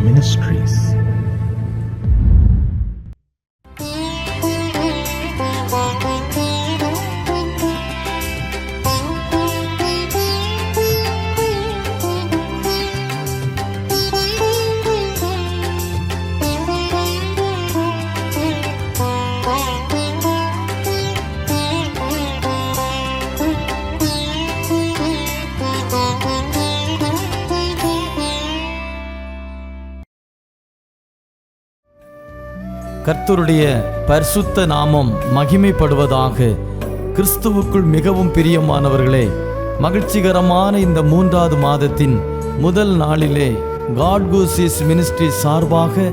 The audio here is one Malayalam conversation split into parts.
Ministries. கர்த்தருடைய பரிசுத்த நாமம் மகிமைப்படுவதாக. கிறிஸ்துவுக்குள் மிகவும் பிரியமானவர்களே, மகிழ்ச்சிகரமான இந்த 3வது மாதத்தின் முதல் நாளிலே காட் கூசிஸ் மினிஸ்ட்ரி சார்பாக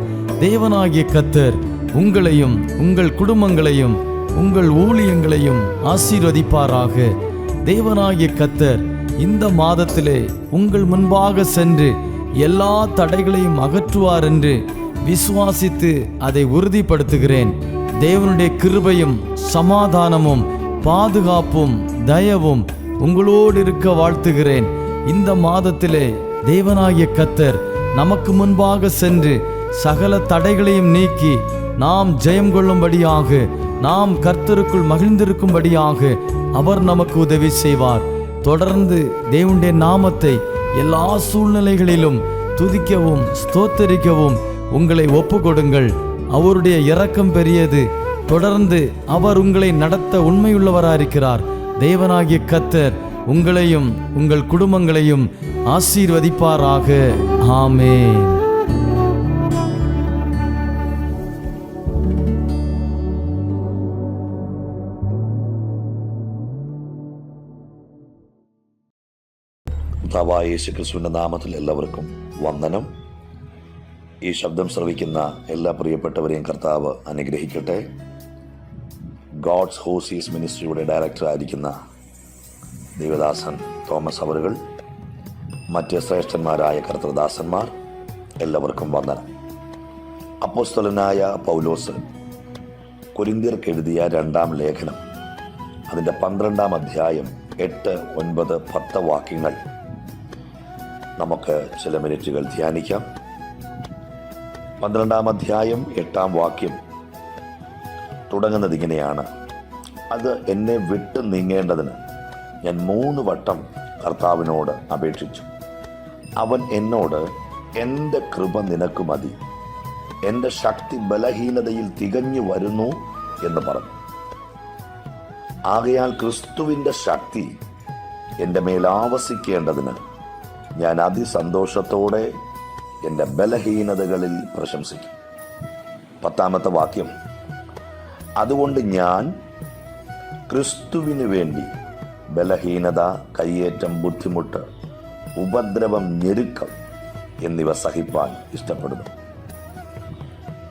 தேவனாகிய கர்த்தர் உங்களையும் உங்கள் குடும்பங்களையும் உங்கள் ஊழியங்களையும் ஆசீர்வதிப்பாராக. தேவனாகிய கர்த்தர் இந்த மாதத்திலே உங்கள் முன்பாக சென்று எல்லா தடைகளையும் அகற்றுவார் என்று விசுவாசித்து அதை உறுதிப்படுத்துகிறேன். தேவனுடைய கிருபையும் சமாதானமும் பாதுகாப்பும் தயவும் உங்களோடு இருக்க வாழ்த்துகிறேன். இந்த மாதத்திலே தேவனாகிய கர்த்தர் நமக்கு முன்பாக சென்று சகல தடைகளையும் நீக்கி நாம் ஜெயம் கொள்ளும்படியாக, நாம் கர்த்தருக்குள் மகிழ்ந்திருக்கும்படியாக அவர் நமக்கு உதவி செய்வார். தொடர்ந்து தேவனுடைய நாமத்தை எல்லா சூழ்நிலைகளிலும் துதிக்கவும் ஸ்தோத்தரிக்கவும் உங்களை ஒப்பு கொடுங்கள். அவருடைய இரக்கம் பெரியது. தொடர்ந்து அவர் உங்களை நடத்த உண்மையுள்ளவராயிருக்கிறார். தேவனாகிய கர்த்தர் உங்களையும் உங்கள் குடும்பங்களையும் ஆசீர்வதிப்பாராக. ஆமென். കർത്താവായ യേശുക്രിസ്തുവിന്റെ നാമത്തിൽ എല്ലാവർക്കും വന്ദനം. ഈ ശബ്ദം ശ്രവിക്കുന്ന എല്ലാ പ്രിയപ്പെട്ടവരെയും കർത്താവ് അനുഗ്രഹിക്കട്ടെ. ഗോഡ്സ് ഹോസീസ് മിനിസ്ട്രിയുടെ ഡയറക്ടറായിരിക്കുന്ന ദേവദാസൻ തോമസ് അവറുകൾ, മറ്റ് ശ്രേഷ്ഠന്മാരായ കർത്തൃദാസന്മാർ, എല്ലാവർക്കും വന്ദനം. അപ്പോസ്തലനായ പൗലോസ് കൊരിന്ത്യർക്ക് എഴുതിയ 2ാം ലേഖനം, അതിൻ്റെ 12ാം അധ്യായം 8, 9, 10 വാക്യങ്ങൾ നമുക്ക് ചില മിനിറ്റുകൾ ധ്യാനിക്കാം. 12ാം അധ്യായം 8ാം വാക്യം തുടങ്ങുന്നത് ഇങ്ങനെയാണ്: അത് എന്നെ വിട്ട് നീങ്ങേണ്ടതിന് ഞാൻ 3 വട്ടം കർത്താവിനോട് അപേക്ഷിച്ചു. അവൻ എന്നോട്, എൻ്റെ കൃപ നിനക്ക് മതി, എൻ്റെ ശക്തി ബലഹീനതയിൽ തികഞ്ഞു വരുന്നു എന്ന് പറഞ്ഞു. ആകയാൽ ക്രിസ്തുവിൻ്റെ ശക്തി എൻ്റെ മേൽ ആവസിക്കേണ്ടതിന് ഞാൻ അതിസന്തോഷത്തോടെ എൻ്റെ ബലഹീനതകളിൽ പ്രശംസിക്കും. 10ാമത്തെ വാക്യം: അതുകൊണ്ട് ഞാൻ ക്രിസ്തുവിന് വേണ്ടി ബലഹീനത, കയ്യേറ്റം, ബുദ്ധിമുട്ട്, ഉപദ്രവം, ഞെരുക്കം എന്നിവ സഹിപ്പാൻ ഇഷ്ടപ്പെടുന്നു.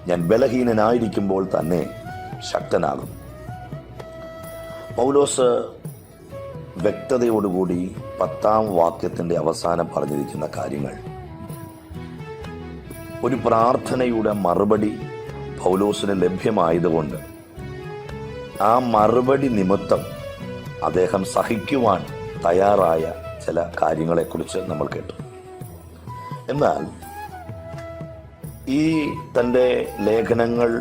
ഞാൻ ബലഹീനനായിരിക്കുമ്പോൾ തന്നെ ശക്തനാകും. പൗലോസ് വ്യക്തതയോടുകൂടി 10ാം വാക്യത്തിൻ്റെ അവസാനം പറഞ്ഞിരിക്കുന്ന കാര്യങ്ങൾ, ഒരു പ്രാർത്ഥനയുടെ മറുപടി പൗലോസിന് ലഭ്യമായതുകൊണ്ട് ആ മറുപടി നിമിത്തം അദ്ദേഹം സഹിക്കുവാൻ തയ്യാറായ ചില കാര്യങ്ങളെക്കുറിച്ച് നമ്മൾ കേട്ടു. എന്നാൽ ഈ തൻ്റെ ലേഖനങ്ങൾ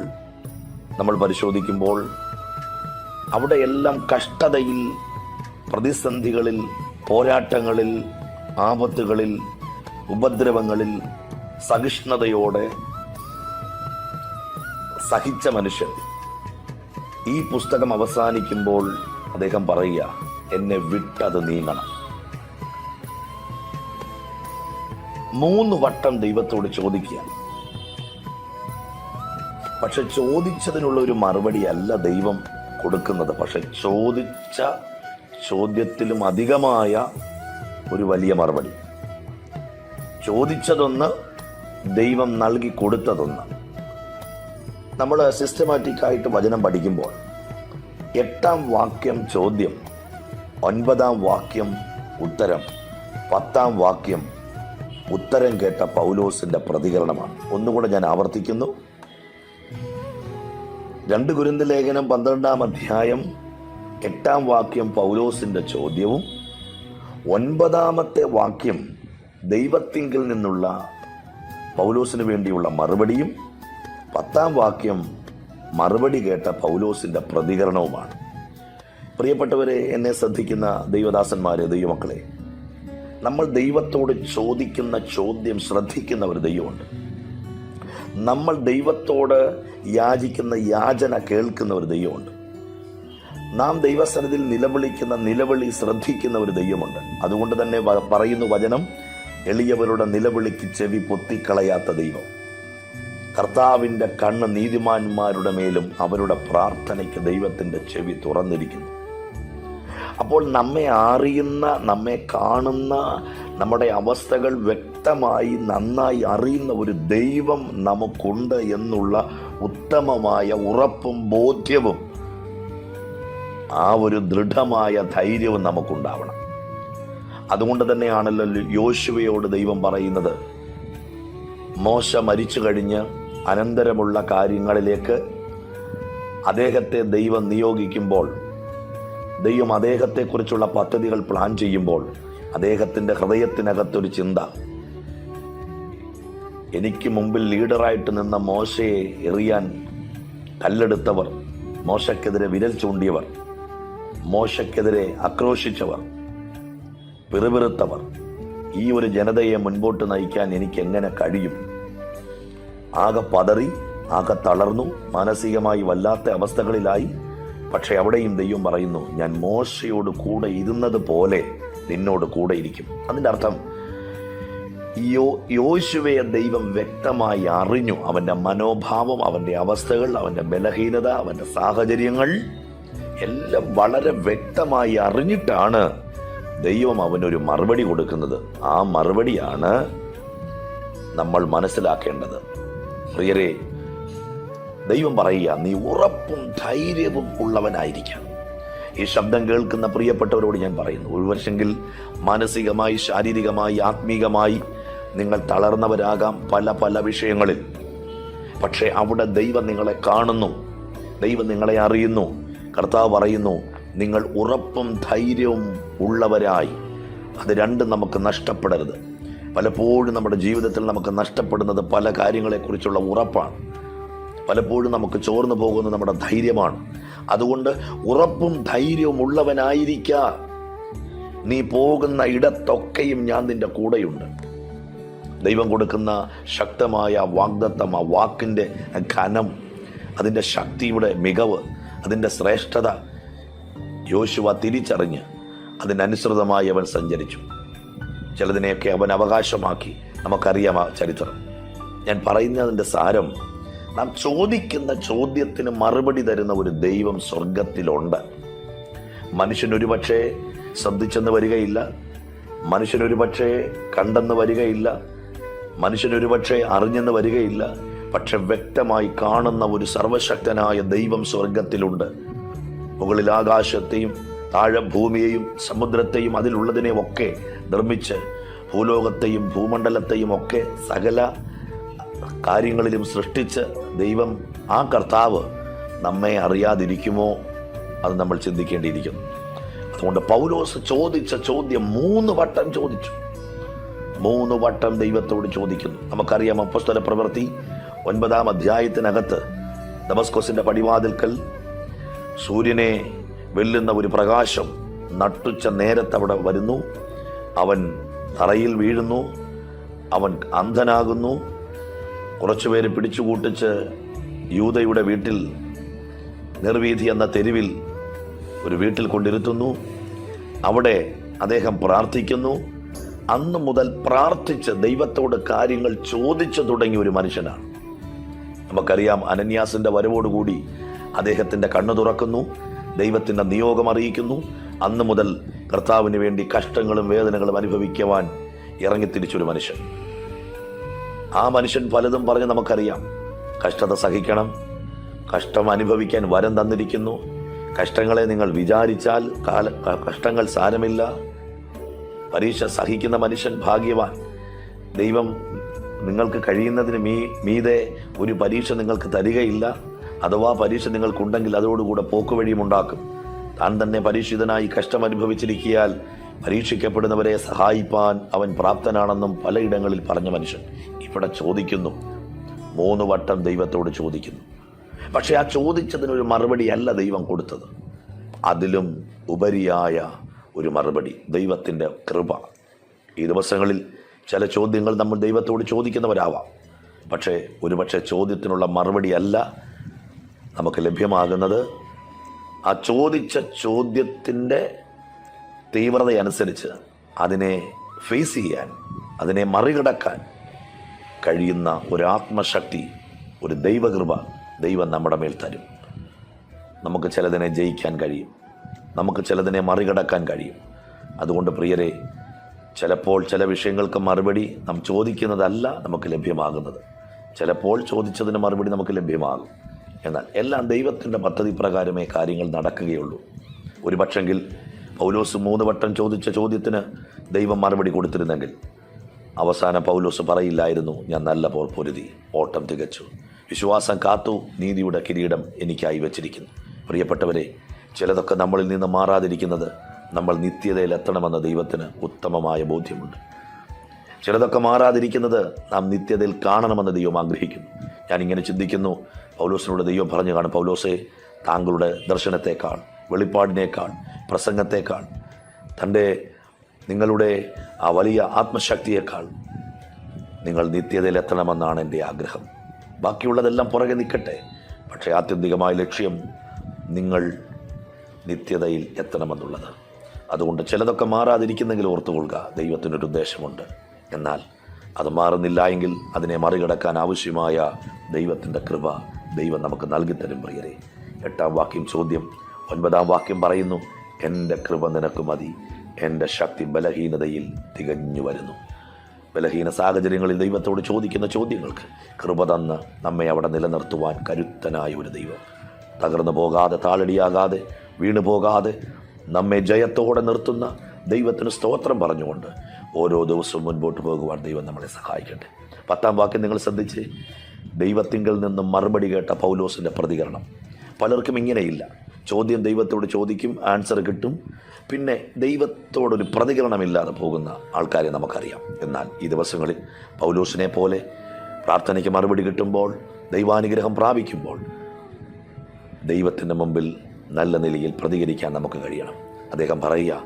നമ്മൾ പരിശോധിക്കുമ്പോൾ അവിടെയെല്ലാം കഷ്ടതയിൽ, പ്രതിസന്ധികളിൽ, പോരാട്ടങ്ങളിൽ, ആപത്തുകളിൽ, ഉപദ്രവങ്ങളിൽ സഹിഷ്ണുതയോടെ സഹിച്ച മനുഷ്യൻ ഈ പുസ്തകം അവസാനിക്കുമ്പോൾ അദ്ദേഹം പറയുക, എന്നെ വിട്ടത് നീങ്ങണം. 3 വട്ടം ദൈവത്തോട് ചോദിക്കുക. പക്ഷെ ചോദിച്ചതിനുള്ള ഒരു മറുപടി അല്ല ദൈവം കൊടുക്കുന്നത്. പക്ഷെ ചോദിച്ച ചോദ്യത്തിലും അധികമായ ഒരു വലിയ മറുപടി. ചോദിച്ചതൊന്ന്, ദൈവം നൽകി കൊടുത്തതൊന്ന്. നമ്മൾ സിസ്റ്റമാറ്റിക്കായിട്ട് വചനം പഠിക്കുമ്പോൾ 8ാം വാക്യം ചോദ്യം, 9ാം വാക്യം ഉത്തരം, 10ാം വാക്യം ഉത്തരം കേട്ട പൗലോസിന്റെ പ്രതികരണമാണ്. ഒന്നുകൂടെ ഞാൻ ആവർത്തിക്കുന്നു. 2 കൊരിന്ത്യർ ലേഖനം 12ാം അധ്യായം 8ാം വാക്യം പൗലോസിന്റെ ചോദ്യവും 9ാമത്തെ വാക്യം ദൈവത്തിങ്കിൽ നിന്നുള്ള പൗലോസിന് വേണ്ടിയുള്ള മറുപടിയും 10-ാം വാക്യം മറുപടി കേട്ട പൗലോസിൻ്റെ പ്രതികരണവുമാണ്. പ്രിയപ്പെട്ടവരെ, എന്നെ ശ്രദ്ധിക്കുന്ന ദൈവദാസന്മാരെ, ദൈവമക്കളെ, നമ്മൾ ദൈവത്തോട് ചോദിക്കുന്ന ചോദ്യം ശ്രദ്ധിക്കുന്ന ഒരു ദൈവമുണ്ട്. നമ്മൾ ദൈവത്തോട് യാചിക്കുന്ന യാചന കേൾക്കുന്ന ഒരു ദൈവമുണ്ട്. നാം ദൈവസന്നിധിയിൽ നിലവിളിക്കുന്ന നിലവിളി ശ്രദ്ധിക്കുന്ന ഒരു ദൈവമുണ്ട്. അതുകൊണ്ട് തന്നെ പറയുന്നു വചനം, എളിയവരുടെ നിലവിളിക്ക് ചെവി പൊത്തിക്കളയാത്ത ദൈവം. കർത്താവിൻ്റെ കണ്ണ് നീതിമാന്മാരുടെ മേലും അവരുടെ പ്രാർത്ഥനയ്ക്ക് ദൈവത്തിൻ്റെ ചെവി തുറന്നിരിക്കുന്നു. അപ്പോൾ നമ്മെ അറിയുന്ന, നമ്മെ കാണുന്ന, നമ്മുടെ അവസ്ഥകൾ വ്യക്തമായി നന്നായി അറിയുന്ന ഒരു ദൈവം നമുക്കുണ്ട് എന്നുള്ള ഉത്തമമായ ഉറപ്പും ബോധ്യവും ആ ഒരു ദൃഢമായ ധൈര്യവും നമുക്കുണ്ടാവണം. അതുകൊണ്ട് തന്നെയാണല്ലോ യോശുവയോട് ദൈവം പറയുന്നത്, മോശ മരിച്ചു കഴിഞ്ഞ് അനന്തരമുള്ള കാര്യങ്ങളിലേക്ക് അദ്ദേഹത്തെ ദൈവം നിയോഗിക്കുമ്പോൾ, ദൈവം അദ്ദേഹത്തെക്കുറിച്ചുള്ള പദ്ധതികൾ പ്ലാൻ ചെയ്യുമ്പോൾ അദ്ദേഹത്തിൻ്റെ ഹൃദയത്തിനകത്തൊരു ചിന്ത, എനിക്ക് മുമ്പിൽ ലീഡറായിട്ട് നിന്ന മോശയെ എറിയാൻ കല്ലെടുത്തവർ, മോശയ്ക്കെതിരെ വിരൽ ചൂണ്ടിയവർ, മോശയ്ക്കെതിരെ ആക്രോശിച്ചവർ, പിറുപിറുത്തവർ, ഈ ഒരു ജനതയെ മുൻപോട്ട് നയിക്കാൻ എനിക്ക് എങ്ങനെ കഴിയും? ആകെ പതറി, ആകെ തളർന്നു, മാനസികമായി വല്ലാത്ത അവസ്ഥകളിലായി. പക്ഷെ അവിടെയും ദൈവം പറയുന്നു, ഞാൻ മോശയോട് കൂടെ ഇരുന്നത് പോലെ നിന്നോട് കൂടെ ഇരിക്കും. അതിൻ്റെ അർത്ഥം യോശുവയെ ദൈവം വ്യക്തമായി അറിഞ്ഞു. അവൻ്റെ മനോഭാവം, അവൻ്റെ അവസ്ഥകൾ, അവൻ്റെ ബലഹീനത, അവൻ്റെ സാഹചര്യങ്ങൾ എല്ലാം വളരെ വ്യക്തമായി അറിഞ്ഞിട്ടാണ് ദൈവം അവനൊരു മറുപടി കൊടുക്കുന്നത്. ആ മറുപടിയാണ് നമ്മൾ മനസ്സിലാക്കേണ്ടത്. പ്രിയരെ, ദൈവം പറയുക, നീ ഉറപ്പും ധൈര്യവും ഉള്ളവനായിരിക്കാം. ഈ ശബ്ദം കേൾക്കുന്ന പ്രിയപ്പെട്ടവരോട് ഞാൻ പറയുന്നു, ഒരുപക്ഷെങ്കിൽ മാനസികമായി, ശാരീരികമായി, ആത്മീകമായി നിങ്ങൾ തളർന്നവരാകാം പല പല വിഷയങ്ങളിൽ. പക്ഷേ അവിടെ ദൈവം നിങ്ങളെ കാണുന്നു, ദൈവം നിങ്ങളെ അറിയുന്നു. കർത്താവ് പറയുന്നു, നിങ്ങൾ ഉറപ്പും ധൈര്യവും ഉള്ളവരായി. അത് രണ്ടും നമുക്ക് നഷ്ടപ്പെടരുത്. പലപ്പോഴും നമ്മുടെ ജീവിതത്തിൽ നമുക്ക് നഷ്ടപ്പെടുന്നത് പല കാര്യങ്ങളെക്കുറിച്ചുള്ള ഉറപ്പാണ്. പലപ്പോഴും നമുക്ക് ചോർന്നു പോകുന്നത് നമ്മുടെ ധൈര്യമാണ്. അതുകൊണ്ട് ഉറപ്പും ധൈര്യവും ഉള്ളവനായിരിക്കുക. നീ പോകുന്ന ഇടത്തൊക്കെയും ഞാൻ നിന്റെ കൂടെയുണ്ട്. ദൈവം കൊടുക്കുന്ന ശക്തമായ വാഗ്ദത്തം, ആ വാക്കിൻ്റെ ഘനം, അതിൻ്റെ ശക്തിയുടെ മികവ്, അതിൻ്റെ ശ്രേഷ്ഠത യോശുവ തിരിച്ചറിഞ്ഞ് അതിനനുസൃതമായി അവൻ സഞ്ചരിച്ചു. ചിലതിനെയൊക്കെ അവൻ അവകാശമാക്കി. നമുക്കറിയാം ആ ചരിത്രം. ഞാൻ പറയുന്നതിൻ്റെ സാരം, നാം ചോദിക്കുന്ന ചോദ്യത്തിന് മറുപടി തരുന്ന ഒരു ദൈവം സ്വർഗത്തിലുണ്ട്. മനുഷ്യനൊരു പക്ഷേ ശ്രദ്ധിച്ചെന്ന് വരികയില്ല, മനുഷ്യനൊരു പക്ഷേ കണ്ടെന്ന് വരികയില്ല, മനുഷ്യനൊരു പക്ഷേ അറിഞ്ഞെന്ന് വരികയില്ല. പക്ഷെ വ്യക്തമായി കാണുന്ന ഒരു സർവശക്തനായ ദൈവം സ്വർഗത്തിലുണ്ട്. മുകളിൽ ആകാശത്തെയും താഴെ ഭൂമിയെയും സമുദ്രത്തെയും അതിലുള്ളതിനെയും ഒക്കെ നിർമ്മിച്ച്, ഭൂലോകത്തെയും ഭൂമണ്ഡലത്തെയും ഒക്കെ സകല കാര്യങ്ങളിലും സൃഷ്ടിച്ച് ദൈവം, ആ കർത്താവ് നമ്മെ അറിയാതിരിക്കുമോ? അത് നമ്മൾ ചിന്തിക്കേണ്ടിയിരിക്കുന്നു. അതുകൊണ്ട് പൗലോസ് ചോദിച്ച ചോദ്യം 3 വട്ടം ചോദിച്ചു. 3 വട്ടം ദൈവത്തോട് ചോദിക്കുന്നു. നമുക്കറിയാം, അപ്പോസ്തല പ്രവൃത്തി 9-ാം അധ്യായത്തിനകത്ത് ദമസ്കോസിന്റെ പടിവാതിൽക്കൽ സൂര്യനെ വെല്ലുന്ന ഒരു പ്രകാശം നട്ടുച്ച നേരത്ത് അവിടെ വരുന്നു. അവൻ തറയിൽ വീഴുന്നു, അവൻ അന്ധനാകുന്നു. കുറച്ചുപേര് പിടിച്ചുകൂട്ടിച്ച് യൂദയുടെ വീട്ടിൽ, നിർവീഥി എന്ന തെരുവിൽ ഒരു വീട്ടിൽ കൊണ്ടിരുത്തുന്നു. അവിടെ അദ്ദേഹം പ്രാർത്ഥിക്കുന്നു. അന്ന് മുതൽ പ്രാർത്ഥിച്ച് ദൈവത്തോട് കാര്യങ്ങൾ ചോദിച്ചു തുടങ്ങിയ ഒരു മനുഷ്യനാണ്. നമുക്കറിയാം, അനന്യാസിന്റെ വരവോടുകൂടി അദ്ദേഹത്തിൻ്റെ കണ്ണു തുറക്കുന്നു, ദൈവത്തിൻ്റെ നിയോഗം അറിയിക്കുന്നു. അന്ന് മുതൽ കർത്താവിന് വേണ്ടി കഷ്ടങ്ങളും വേദനകളും അനുഭവിക്കുവാൻ ഇറങ്ങിത്തിരിച്ചൊരു മനുഷ്യൻ. ആ മനുഷ്യൻ പലതും പറഞ്ഞ് നമുക്കറിയാം. കഷ്ടത സഹിക്കണം, കഷ്ടം അനുഭവിക്കാൻ വരം തന്നിരിക്കുന്നു, കഷ്ടങ്ങളെ നിങ്ങൾ വിചാരിച്ചാൽ കഷ്ടങ്ങൾ സാരമില്ല, പരീക്ഷ സഹിക്കുന്ന മനുഷ്യൻ ഭാഗ്യവാൻ, ദൈവം നിങ്ങൾക്ക് കഴിയുന്നതിന് മീതെ ഒരു പരീക്ഷ നിങ്ങൾക്ക് തരികയില്ല, അഥവാ പരീക്ഷ നിങ്ങൾക്കുണ്ടെങ്കിൽ അതോടുകൂടെ പോക്കുവഴിയും ഉണ്ടാക്കും. താൻ തന്നെ പരീക്ഷിതനായി കഷ്ടം അനുഭവിച്ചിരിക്കിയാൽ പരീക്ഷിക്കപ്പെടുന്നവരെ സഹായിപ്പാൻ അവൻ പ്രാപ്തനാണെന്നും പലയിടങ്ങളിൽ പറഞ്ഞ മനുഷ്യൻ ഇവിടെ ചോദിക്കുന്നു, 3 വട്ടം ദൈവത്തോട് ചോദിക്കുന്നു. പക്ഷെ ആ ചോദിച്ചതിനൊരു മറുപടിയല്ല ദൈവം കൊടുത്തത്. അതിലും ഉപരിയായ ഒരു മറുപടി, ദൈവത്തിൻ്റെ കൃപ. ഈ ദിവസങ്ങളിൽ ചില ചോദ്യങ്ങൾ നമ്മൾ ദൈവത്തോട് ചോദിക്കുന്നവരാവാം. പക്ഷേ ഒരുപക്ഷെ ചോദ്യത്തിനുള്ള മറുപടിയല്ല നമുക്ക് ലഭ്യമാകുന്നത്. ആ ചോദിച്ച ചോദ്യത്തിൻ്റെ തീവ്രതയനുസരിച്ച് അതിനെ ഫേസ് ചെയ്യാൻ, അതിനെ മറികടക്കാൻ കഴിയുന്ന ഒരാത്മശക്തി, ഒരു ദൈവകൃപ ദൈവം നമ്മുടെ മേൽ തരും. നമുക്ക് ചിലതിനെ ജയിക്കാൻ കഴിയും, നമുക്ക് ചിലതിനെ മറികടക്കാൻ കഴിയും. അതുകൊണ്ട് പ്രിയരെ, ചിലപ്പോൾ ചില വിഷയങ്ങൾക്ക് മറുപടി നാം ചോദിക്കുന്നതല്ല നമുക്ക് ലഭ്യമാകുന്നത്. ചിലപ്പോൾ ചോദിച്ചതിന് മറുപടി നമുക്ക് ലഭ്യമാകും. എന്നാൽ എല്ലാം ദൈവത്തിൻ്റെ പദ്ധതി പ്രകാരമേ കാര്യങ്ങൾ നടക്കുകയുള്ളൂ. ഒരു പക്ഷെങ്കിൽ പൗലോസ് 3 വട്ടം ചോദിച്ച ചോദ്യത്തിന് ദൈവം മറുപടി കൊടുത്തിരുന്നെങ്കിൽ അവസാനം പൗലോസ് പറയില്ലായിരുന്നു, ഞാൻ നല്ല പോർ പൊരുതി, ഓട്ടം തികച്ചു, വിശ്വാസം കാത്തു, നീതിയുടെ കിരീടം എനിക്കായി വച്ചിരിക്കുന്നു. പ്രിയപ്പെട്ടവരെ, ചിലതൊക്കെ നമ്മളിൽ നിന്ന് മാറാതിരിക്കുന്നത് നമ്മൾ നിത്യതയിൽ എത്തണമെന്ന ദൈവത്തിന് ഉത്തമമായ ബോധ്യമുണ്ട്. ചിലതൊക്കെ മാറാതിരിക്കുന്നത് നാം നിത്യതയിൽ കാണണമെന്ന് ദൈവം ആഗ്രഹിക്കുന്നു. ഞാനിങ്ങനെ ചിന്തിക്കുന്നു, പൗലോസിനോട് ദൈവം പറഞ്ഞു കാണും, പൗലോസേ, താങ്കളുടെ ദർശനത്തെക്കാൾ, വെളിപ്പാടിനേക്കാൾ, പ്രസംഗത്തെക്കാൾ, നിങ്ങളുടെ ആ വലിയ ആത്മശക്തിയേക്കാൾ നിങ്ങൾ നിത്യതയിൽ എത്തണമെന്നാണ് എൻ്റെ ആഗ്രഹം. ബാക്കിയുള്ളതെല്ലാം പുറകെ നിൽക്കട്ടെ, പക്ഷേ ആത്യന്തികമായ ലക്ഷ്യം നിങ്ങൾ നിത്യതയിൽ എത്തണമെന്നുള്ളത്. അതുകൊണ്ട് ചിലതൊക്കെ മാറാതിരിക്കുന്നെങ്കിൽ ഓർത്തുകൊള്ളുക, ദൈവത്തിനൊരു ഉദ്ദേശമുണ്ട്. എന്നാൽ അത് മാറുന്നില്ല എങ്കിൽ അതിനെ മറികടക്കാൻ ആവശ്യമായ ദൈവത്തിൻ്റെ കൃപ ദൈവം നമുക്ക് നൽകിത്തരും. പ്രിയരെ, 8-ാം വാക്യം ചോദ്യം, 9-ാം വാക്യം പറയുന്നു, എൻ്റെ കൃപ നിനക്ക് മതി, എൻ്റെ ശക്തി ബലഹീനതയിൽ തികഞ്ഞു വരുന്നു. ബലഹീന സാഹചര്യങ്ങളിൽ ദൈവത്തോട് ചോദിക്കുന്ന ചോദ്യങ്ങൾക്ക് കൃപ തന്ന് നമ്മെ അവിടെ നിലനിർത്തുവാൻ കരുത്തനായ ഒരു ദൈവം, തകർന്നു പോകാതെ, താളടിയാകാതെ, വീണു പോകാതെ നമ്മെ ജയത്തോടെ നിർത്തുന്ന ദൈവത്തിന് സ്തോത്രം പറഞ്ഞുകൊണ്ട് ഓരോ ദിവസവും മുൻപോട്ട് പോകുവാൻ ദൈവം നമ്മളെ സഹായിക്കട്ടെ. 10-ാം വാക്യം നിങ്ങൾ ശ്രദ്ധിച്ച്, ദൈവത്തിങ്കിൽ നിന്നും മറുപടി കേട്ട പൗലോസിൻ്റെ പ്രതികരണം. പലർക്കും ഇങ്ങനെയില്ല. ചോദ്യം ദൈവത്തോട് ചോദിക്കും, ആൻസർ കിട്ടും, പിന്നെ ദൈവത്തോടൊരു പ്രതികരണമില്ലാതെ പോകുന്ന ആൾക്കാരെ നമുക്കറിയാം. എന്നാൽ ഈ ദിവസങ്ങളിൽ പൗലോസിനെ പോലെ പ്രാർത്ഥനയ്ക്ക് മറുപടി കിട്ടുമ്പോൾ, ദൈവാനുഗ്രഹം പ്രാപിക്കുമ്പോൾ ദൈവത്തിൻ്റെ മുമ്പിൽ നല്ല നിലയിൽ പ്രതികരിക്കാൻ നമുക്ക് കഴിയണം. അദ്ദേഹം പറയുക,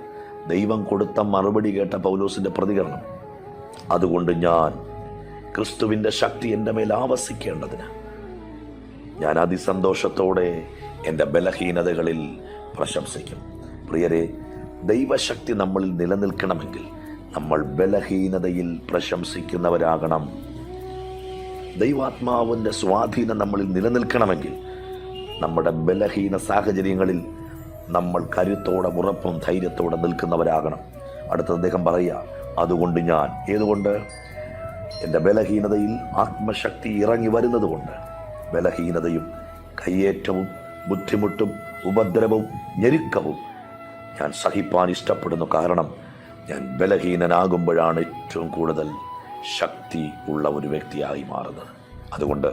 ദൈവം കൊടുത്ത മറുപടി കേട്ട പൗലോസിൻ്റെ പ്രതികരണം, അതുകൊണ്ട് ഞാൻ ക്രിസ്തുവിൻ്റെ ശക്തി എൻ്റെ മേൽ ആവസിക്കേണ്ടതിന് ഞാൻ അതിസന്തോഷത്തോടെ എൻ്റെ ബലഹീനതകളിൽ പ്രശംസിക്കും. പ്രിയരെ, ദൈവശക്തി നമ്മളിൽ നിലനിൽക്കണമെങ്കിൽ നമ്മൾ ബലഹീനതയിൽ പ്രശംസിക്കുന്നവരാകണം. ദൈവാത്മാവിൻ്റെ സ്വാധീനം നമ്മളിൽ നിലനിൽക്കണമെങ്കിൽ നമ്മുടെ ബലഹീന സാഹചര്യങ്ങളിൽ നമ്മൾ കരുത്തോടെ, ഉറപ്പും ധൈര്യത്തോടെ നിൽക്കുന്നവരാകണം. അടുത്ത അദ്ദേഹം പറയുക, അതുകൊണ്ട് ഞാൻ, ഏതുകൊണ്ട്? എൻ്റെ ബലഹീനതയിൽ ആത്മശക്തി ഇറങ്ങി വരുന്നത് കൊണ്ട്. ബലഹീനതയും കയ്യേറ്റവും ബുദ്ധിമുട്ടും ഉപദ്രവവും ഞെരുക്കവും ഞാൻ സഹിപ്പാൻ ഇഷ്ടപ്പെടുന്നു. കാരണം ഞാൻ ബലഹീനനാകുമ്പോഴാണ് ഏറ്റവും കൂടുതൽ ശക്തി ഉള്ള ഒരു വ്യക്തിയായി മാറുന്നത്. അതുകൊണ്ട്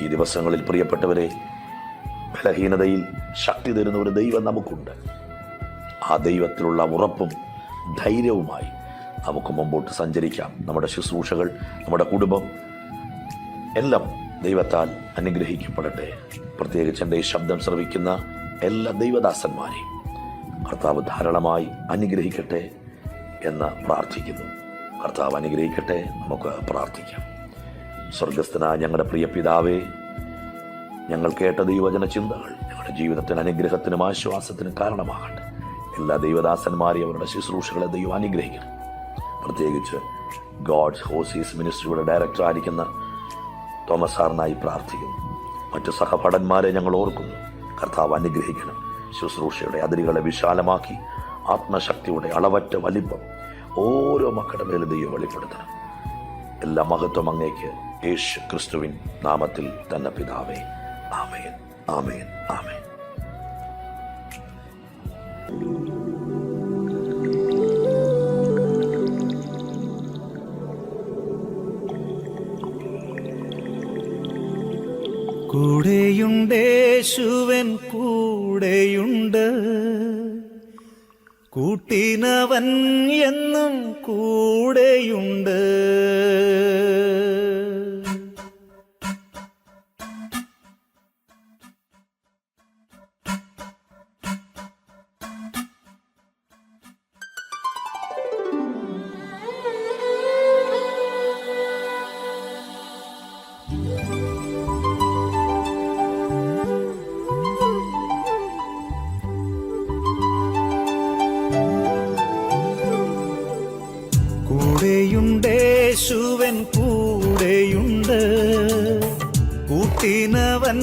ഈ ദിവസങ്ങളിൽ പ്രിയപ്പെട്ടവരെ, ബലഹീനതയിൽ ശക്തി തരുന്ന ഒരു ദൈവം നമുക്കുണ്ട്. ആ ദൈവത്തിലുള്ള ഉറപ്പും ധൈര്യവുമായി നമുക്ക് മുമ്പോട്ട് സഞ്ചരിക്കാം. നമ്മുടെ ശുശ്രൂഷകൾ, നമ്മുടെ കുടുംബം എല്ലാം ദൈവത്താൽ അനുഗ്രഹിക്കപ്പെടട്ടെ. പ്രത്യേകിച്ച് എൻ്റെ ഈ ശബ്ദം ശ്രവിക്കുന്ന എല്ലാ ദൈവദാസന്മാരെയും കർത്താവ് ധാരാളമായി അനുഗ്രഹിക്കട്ടെ എന്ന് പ്രാർത്ഥിക്കുന്നു. കർത്താവ് അനുഗ്രഹിക്കട്ടെ. നമുക്ക് പ്രാർത്ഥിക്കാം. സ്വർഗസ്ഥനായ ഞങ്ങളുടെ പ്രിയ പിതാവേ, ഞങ്ങൾ കേട്ട ദൈവവചന ചിന്തകൾ ഞങ്ങളുടെ ജീവിതത്തിന് അനുഗ്രഹത്തിനും ആശ്വാസത്തിനും കാരണമാകട്ടെ. എല്ലാ ദൈവദാസന്മാരെയും അവരുടെ ശുശ്രൂഷകളെ ദൈവം അനുഗ്രഹിക്കണം. പ്രത്യേകിച്ച് ഗോഡ്സ് ഹോസീസ് മിനിസ്ട്രിയുടെ ഡയറക്ടർ ആയിരിക്കുന്ന തോമസ് സാറിനായി പ്രാർത്ഥിക്കുന്നു. മറ്റു സഹഭടന്മാരെ ഞങ്ങൾ ഓർക്കുന്നു. കർത്താവ് അനുഗ്രഹിക്കണം. ശുശ്രൂഷയുടെ അതിരുകളെ വിശാലമാക്കി ആത്മശക്തിയുടെ അളവറ്റ വലിപ്പം ഓരോ മക്കളുടെ മേലും ദൈവം വെളിപ്പെടുത്തണം. എല്ലാ മഹത്വം അങ്ങേക്ക് യേശു ക്രിസ്തുവിൻ നാമത്തിൽ തന്നെ പിതാവേ. ആമേൻ, ആമേൻ, ആമേൻ. കൂടെയുണ്ട് യേശുവൻ കൂടെയുണ്ട്, കൂട്ടിനവൻ എന്നും കൂടെയുണ്ട്. കൂടെയുണ്ടേശുവൻ കൂടെയുണ്ട്, കൂട്ടിനവൻ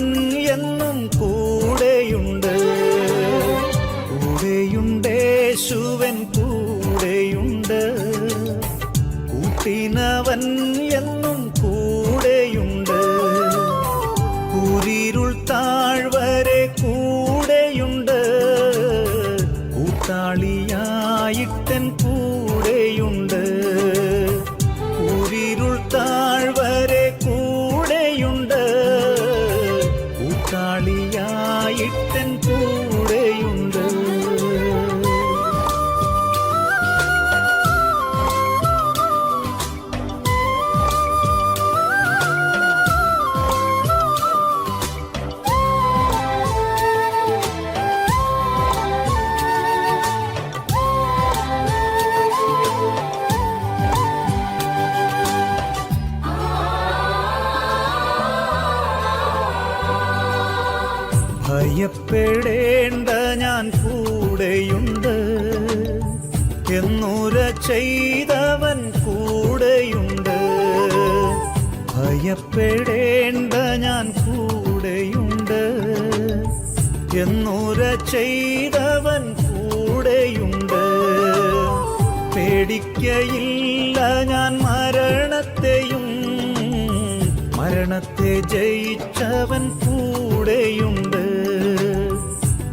എന്നും കൂടെയുണ്ട്. കൂടെയുണ്ടേശുവൻ കൂടെയുണ്ട്, കൂട്ടിനവൻ എന്നും കൂടെയുണ്ട്. കൂരിരുൾ താഴ്വരെ കൂടെയുണ്ട്, കൂട്ടാളിയായിട്ടൻ കൂടെയുണ്ട്. കൂരിരുൾ താഴ്വരെ കൂടെയുണ്ട്, കൂട്ടാളിയായിട്ടൻ കൂടെയുണ്ട്. ഭയപ്പെടേണ്ട ഞാൻ കൂടെയുണ്ട്, എന്നുര ചെയ്തവൻ കൂടെയുണ്ട്. ഭയപ്പെടേണ്ട ഞാൻ കൂടെയുണ്ട്, എന്നുര ചെയ്തവൻ കൂടെയുണ്ട്. പേടിക്കയില്ല ഞാൻ മരണത്തെയും, മരണത്തെ ജയിച്ചവൻ കൂടെയുണ്ട്.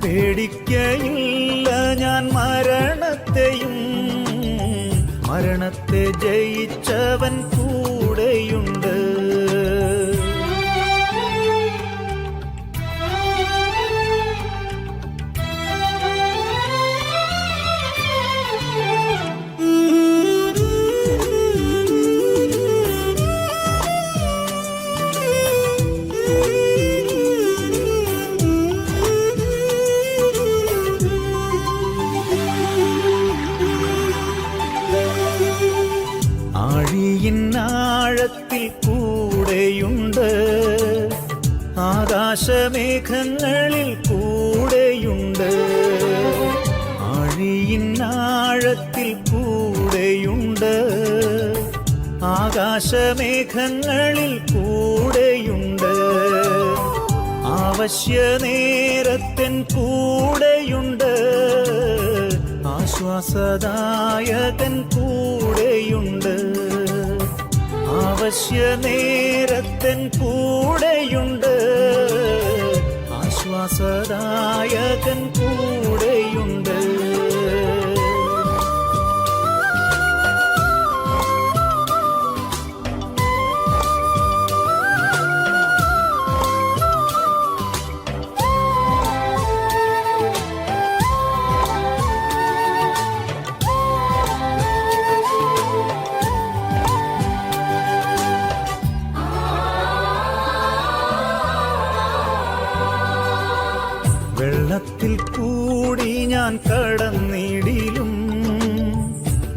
പേടിക്കയില്ല ഞാൻ മരണത്തെയും, മരണത്തെ ജയിച്ചവൻ കൂടെയുണ്ട്. ആഴിയിന്നാഴത്തിൽ കൂടെയുണ്ട്, ആകാശമേഘങ്ങളിൽ കൂടെയുണ്ട്. ആഴിയിന്നാഴത്തിൽ കൂടെയുണ്ട്, ആകാശമേഘങ്ങളിൽ കൂടെയുണ്ട്. ആവശ്യനേരത്തിൻ കൂടെയുണ്ട്, ആശ്വാസദായകൻ കൂടെയുണ്ട്. ആവശ്യനേരത്തിൻ കൂടെയുണ്ട്, ആശ്വാസദായകൻ കൂടെയുണ്ട്. വെള്ളത്തിൽ കൂടി ഞാൻ കടന്നിടിലും,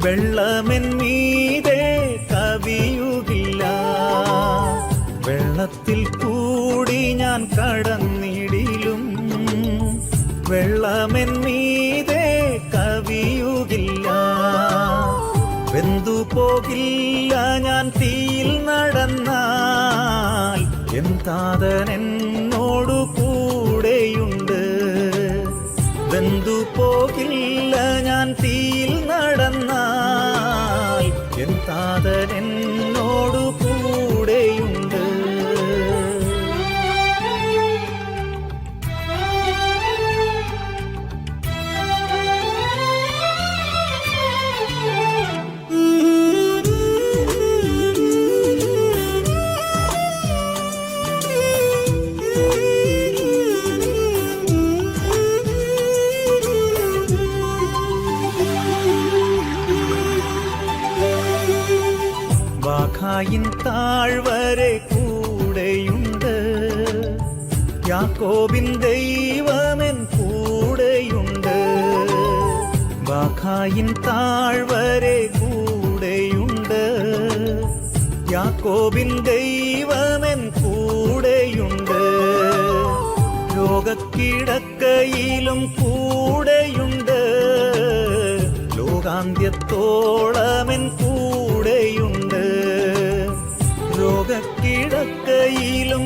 വെള്ളമെൻ മീതെ കവിയുകില്ല. വെള്ളത്തിൽ കൂടി ഞാൻ കടന്നിടിലും, വെള്ളമെൻ മീതെ കവിയുകില്ല. വെന്തു പോകില്ല ഞാൻ തീയിൽ നടന്നാൽ, എൻ താതൻ എന്നോടു കൂടെയുണ്ട്. വെന്തു പോകില്ല ഞാൻ തീയിൽ നടന്നാൽ, എൻ താതൻ എന്നോടു കൂടെയുണ്ട്. ബാഖായിൻ താഴ്വരെ കൂടെയുണ്ട്. യാക്കോബിൻ ദൈവമെൻ കൂടെയുണ്ട്. ബാഖായിൻ താഴ്വരെ കൂടെയുണ്ട്. യാക്കോബിൻ ദൈവമെൻ കൂടെയുണ്ട്. രോഗക്കിടക്കയിലും കൂടെയുണ്ട്. ലോകാന്ത്യത്തോളമെൻ കൂടെയുണ്ട്. രോഗക്കിടക്കയിലും